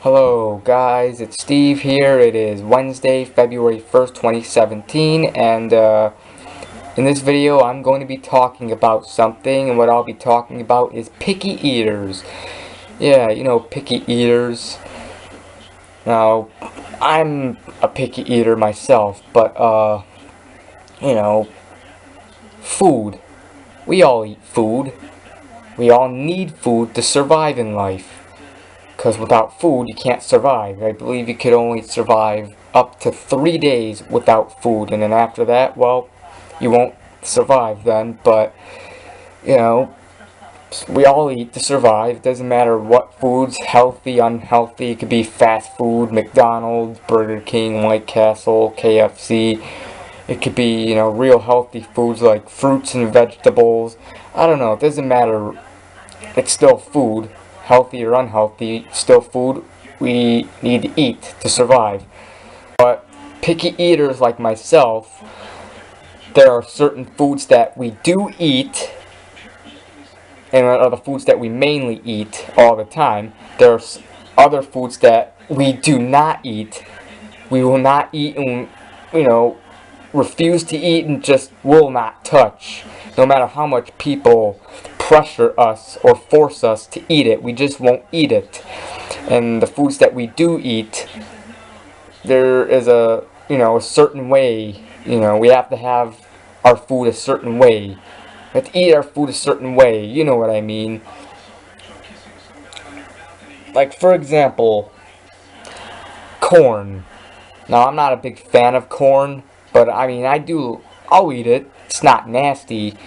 Hello guys, it's Steve here. It is Wednesday, February 1st, 2017, and in this video I'm going to be talking about something, and what I'll be talking about is picky eaters. Yeah, you know, picky eaters. Now, I'm a picky eater myself, but you know, food. We all eat food. We all need food to survive in life. Because without food, you can't survive. I believe you could only survive up to 3 days without food. And then after that, well, you won't survive then. But, you know, we all eat to survive. It doesn't matter what foods, healthy, unhealthy. It could be fast food, McDonald's, Burger King, White Castle, KFC. It could be, you know, real healthy foods like fruits and vegetables. I don't know. It doesn't matter. It's still food. Healthy or unhealthy, still food we need to eat to survive. But picky eaters like myself, there are certain foods that we do eat, and are the foods that we mainly eat all the time. There's other foods that we do not eat. We will not eat and, you know, refuse to eat and just will not touch. No matter how much people pressure us or force us to eat it, we just won't eat it. And the foods that we do eat, there is a certain way. We have to have our food a certain way. We have to eat our food a certain way. You know what I mean? Like, for example, corn. Now, I'm not a big fan of corn, but I mean, I'll eat it. It's not nasty,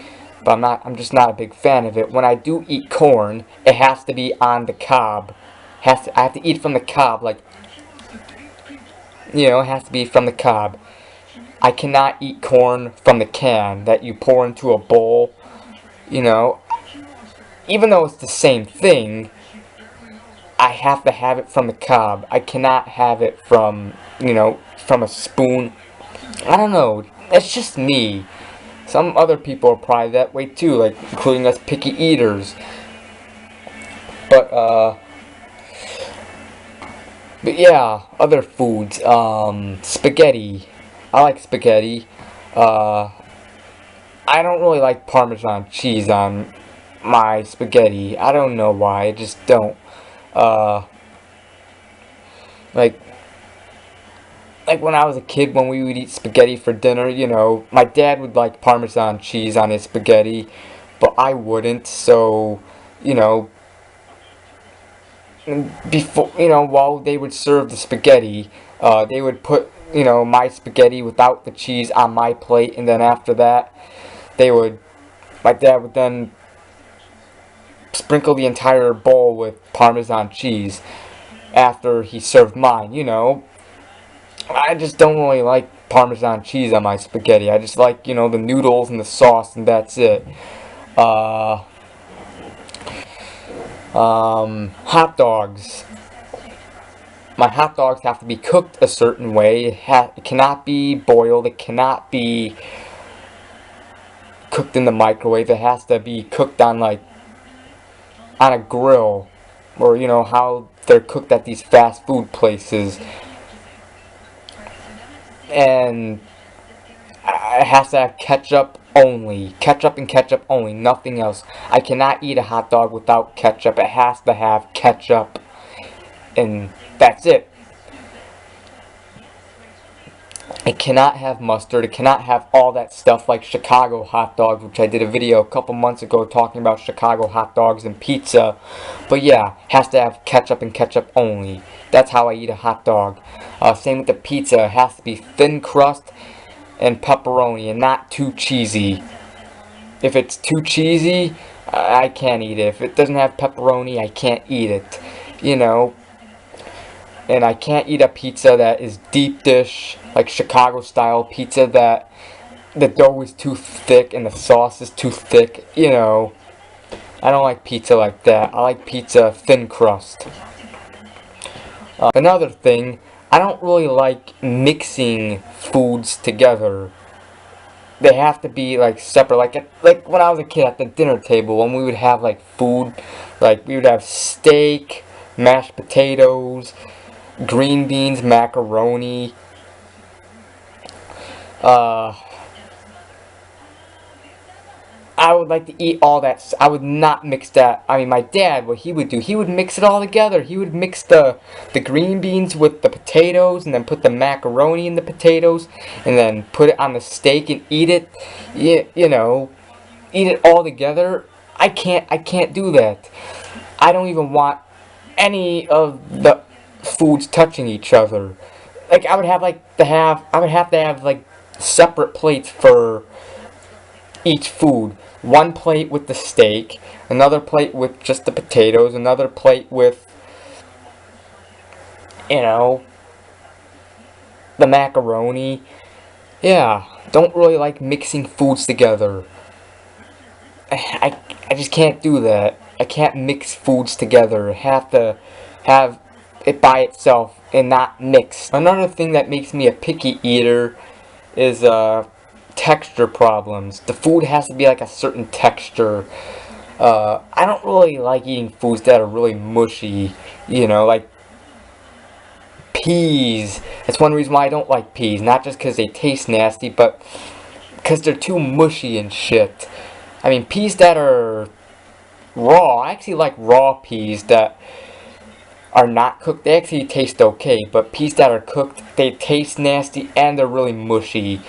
but I'm just not a big fan of it. When I do eat corn, it has to be on the cob. I have to eat from the cob, like, it has to be from the cob. I cannot eat corn from the can that you pour into a bowl, Even though it's the same thing, I have to have it from the cob. I cannot have it from a spoon. I don't know. That's just me. Some other people are probably that way too, like including us picky eaters. But yeah, other foods. Spaghetti. I like spaghetti. I don't really like Parmesan cheese on my spaghetti. I don't know why. I just don't. Like when I was a kid, when we would eat spaghetti for dinner, my dad would like Parmesan cheese on his spaghetti, but I wouldn't. So, before, while they would serve the spaghetti, they would put, my spaghetti without the cheese on my plate, and then after that, my dad would then sprinkle the entire bowl with Parmesan cheese after he served mine, I just don't really like Parmesan cheese on my spaghetti. I just like, the noodles and the sauce, and that's it. Hot dogs. My hot dogs have to be cooked a certain way. It cannot be boiled. It cannot be cooked in the microwave. It has to be cooked on a grill, or how they're cooked at these fast food places. And it has to have ketchup only. Ketchup and ketchup only, nothing else. I cannot eat a hot dog without ketchup. It has to have ketchup, and that's it. It cannot have mustard. It cannot have all that stuff like Chicago hot dogs, which I did a video a couple months ago talking about Chicago hot dogs and pizza. But yeah, has to have ketchup and ketchup only. That's how I eat a hot dog. Same with the pizza. It has to be thin crust and pepperoni, and not too cheesy. If it's too cheesy, I can't eat it. If it doesn't have pepperoni, I can't eat it. And I can't eat a pizza that is deep dish, like Chicago style pizza, that the dough is too thick and the sauce is too thick. I don't like pizza like that. I like pizza thin crust. Another thing, I don't really like mixing foods together. They have to be separate. Like when I was a kid at the dinner table, when we would have food, we would have steak, mashed potatoes, green beans, macaroni. I would like to eat all that. I would not mix that. I mean, my dad, what he would do, he would mix it all together. He would mix the green beans with the potatoes, and then put the macaroni in the potatoes, and then put it on the steak and eat it. You know, eat it all together. I can't do that. I don't even want any of the foods touching each other. Like, I would have to have like separate plates for each food. One plate with the steak, another plate with just the potatoes, another plate with, you know, the macaroni. Yeah, don't really like mixing foods together. I just can't do that. I can't mix foods together. I have to have it by itself and not mixed. Another thing that makes me a picky eater is texture problems. The food has to be like a certain texture. I don't really like eating foods that are really mushy, you know, like peas. That's one reason why I don't like peas. Not just because they taste nasty, but because they're too mushy and shit. I mean, peas that are raw, I actually like raw peas that are not cooked. They actually taste okay, but peas that are cooked, they taste nasty and they're really mushy.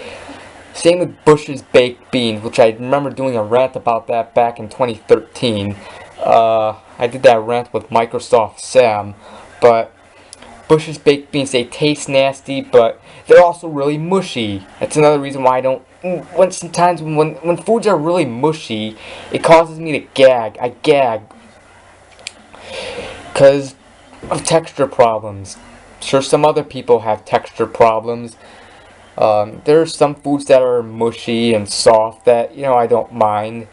Same with Bush's baked beans, which I remember doing a rant about that back in 2013. I did that rant with Microsoft Sam, but Bush's baked beans, they taste nasty, but they're also really mushy. That's another reason why I don't. Sometimes when foods are really mushy, it causes me to gag. I gag because of texture problems. Sure, some other people have texture problems. There are some foods that are mushy and soft that, you know, I don't mind.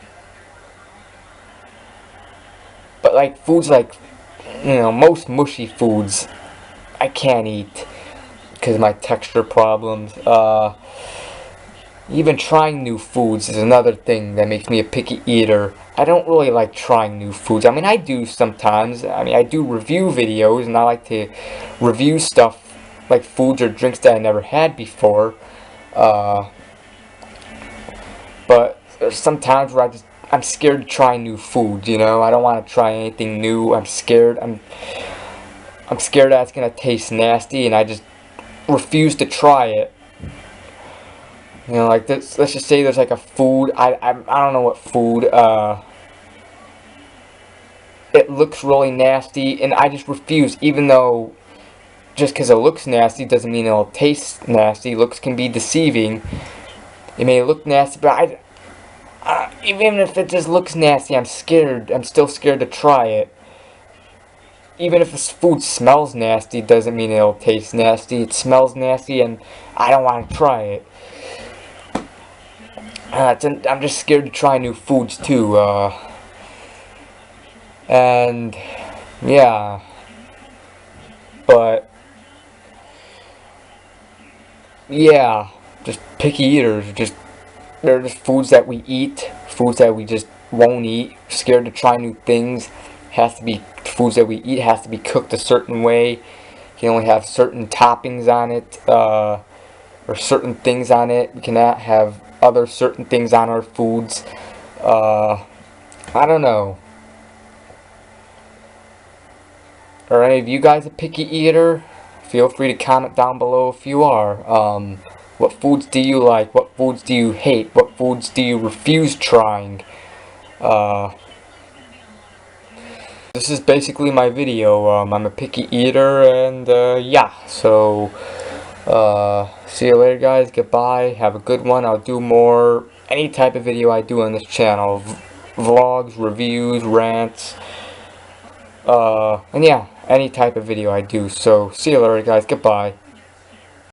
But like foods like, you know, most mushy foods, I can't eat because of my texture problems. Even trying new foods is another thing that makes me a picky eater. I don't really like trying new foods. I mean, I do sometimes. I mean, I do review videos, and I like to review stuff like foods or drinks that I never had before. But there's some times where I'm scared to try new food, you know. I don't want to try anything new. I'm scared. I'm scared that it's gonna taste nasty, and I just refuse to try it. You know, like this. Let's just say there's like a food. I don't know what food. It looks really nasty, and I just refuse. Even though, just because it looks nasty doesn't mean it'll taste nasty. Looks can be deceiving. It may look nasty, but even if it just looks nasty, I'm scared. I'm still scared to try it. Even if this food smells nasty, doesn't mean it'll taste nasty. It smells nasty, and I don't want to try it. I'm just scared to try new foods too. And yeah, but yeah, just picky eaters. They're just foods that we eat, foods that we just won't eat. Scared to try new things. Has to be foods that we eat has to be cooked a certain way. You can only have certain toppings on it, or certain things on it. We cannot have other certain things on our foods. I don't know. Are any of you guys a picky eater? Feel free to comment down below if you are. What foods do you like? What foods do you hate? What foods do you refuse trying? This is basically my video. I'm a picky eater, and yeah, so see you later, guys. Goodbye. Have a good one. I'll do more any type of video I do on this channel. Vlogs, reviews, rants, and yeah, any type of video I do. So see you later, guys. Goodbye.